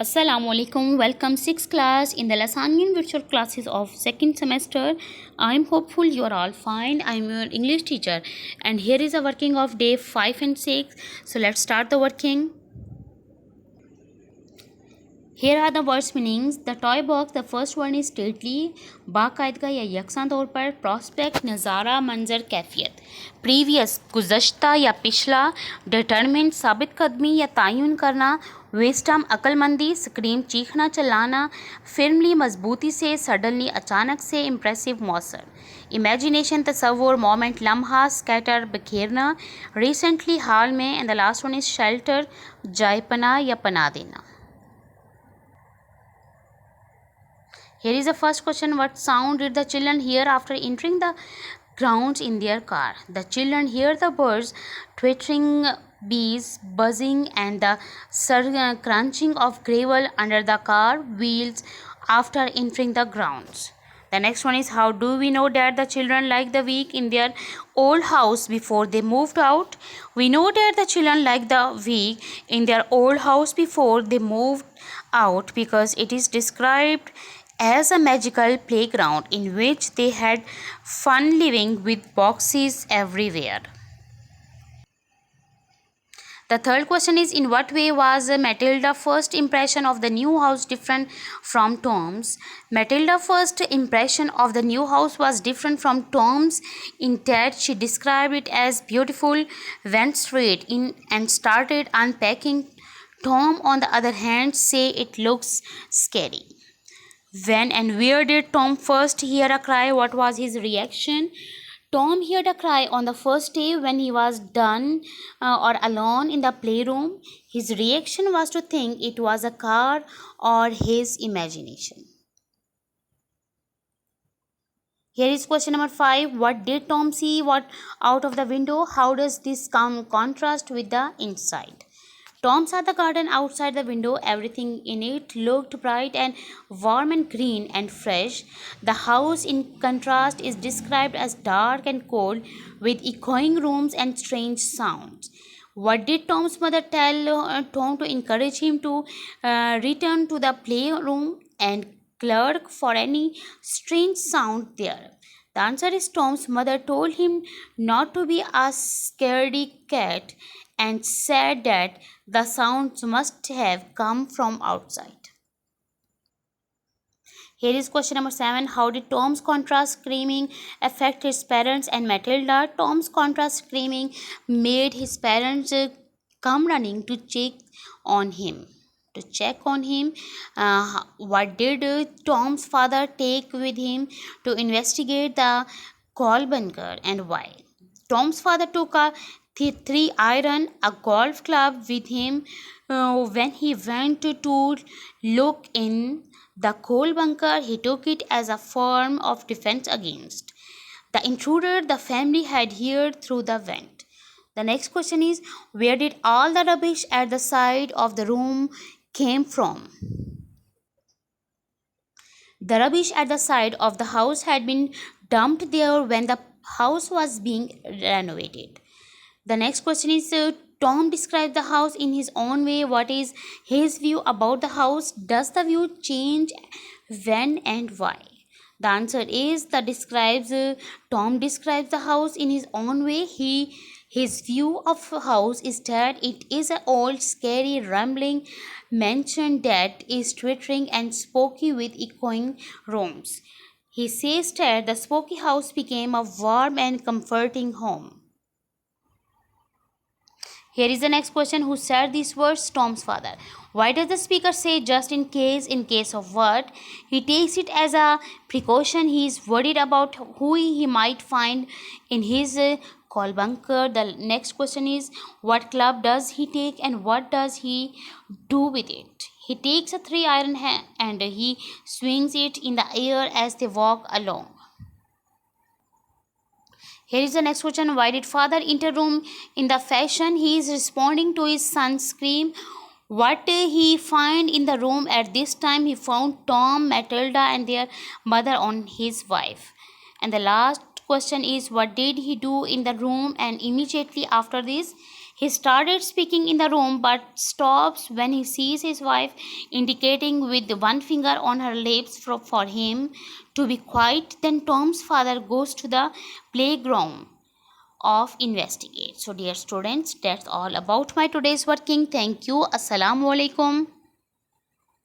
Assalamu alaikum. Welcome 6th class in the Lasanian virtual classes of second semester. I'm hopeful you are all fine. I'm your English teacher and here is a working of day 5 and 6. So let's start the working. Here are the words meanings. The toy box, the first one is stately, बाकायदगा या यकसां तौर पर, prospect नज़ारा मंजर कैफियत, previous गुज़श्ता या पिछला, determined साबित कदमी या तयन करना, wisdom अक्लमंदी, scream चीखना चिल्लाना, firmly मजबूती से, suddenly अचानक से, impressive मौसर, imagination तसव्वुर, moment लम्हा, scatter बिखेरना, recently हाल में, and the last one is shelter जाय पनाह या पनाह देना. Here is the first question. What sound did the children hear after entering the grounds in their car? The children hear the birds twittering, bees buzzing, and the crunching of gravel under the car wheels after entering the grounds. The next one is, how do we know that the children liked the week in their old house before they moved out? We know that the children liked the week in their old house before they moved out because it is described as a magical playground in which they had fun living with boxes everywhere. The third question is, in what way was Matilda's first impression of the new house different from Tom's? Matilda's first impression of the new house was different from Tom's in that she described it as beautiful, went straight in and started unpacking. Tom, on the other hand, said it looks scary. When and where did Tom first hear a cry? What was his reaction? Tom heard a cry on the first day when he was done or alone in the playroom. His reaction was to think it was a car or his imagination. Here is question number 5. What did Tom see out of the window? How does this contrast with the inside? Tom saw the garden outside the window. Everything in it looked bright and warm and green and fresh. The house, in contrast, is described as dark and cold, with echoing rooms and strange sounds. What did Tom's mother tell Tom to encourage him to return to the playroom and clerk for any strange sound there? The answer is, Tom's mother told him not to be a scaredy cat and said that the sounds must have come from outside. Here is question number 7. How did Tom's contrast screaming affect his parents and Matilda? Tom's contrast screaming made his parents come running to check on him. What did Tom's father take with him to investigate the coal bunker and why? Tom's father took a 3-iron, a golf club with him when he went to look in the coal bunker. He took it as a form of defense against the intruder the family had heard through the vent. The next question is, where did all the rubbish at the side of the room came from? The rubbish at the side of the house had been dumped there when the house was being renovated. The next question is, Tom described the house in his own way. What is his view about the house? Does the view change when and why? The answer is, Tom describes the house in his own way. His view of the house is that it is an old, scary, rambling mansion that is twittering and spooky with echoing rooms. He says that the spooky house became a warm and comforting home. Here is the next question. Who said these words? Tom's father. Why does the speaker say just in case? In case of what? He takes it as a precaution. He is worried about who he might find in his coal bunker. The next question is, what club does he take and what does he do with it? He takes a 3-iron and he swings it in the air as they walk along. Here is the next question. Why did father enter room in the fashion? He is responding to his son's scream. What did he find in the room at this time? He found Tom, Matilda, and their mother on his wife. And the last question is, what did he do in the room and immediately after this? He started speaking in the room but stops when he sees his wife indicating with one finger on her lips for him to be quiet. Then Tom's father goes to the playground of investigate. So dear students, that's all about my today's working. Thank you. Assalamu alaikum.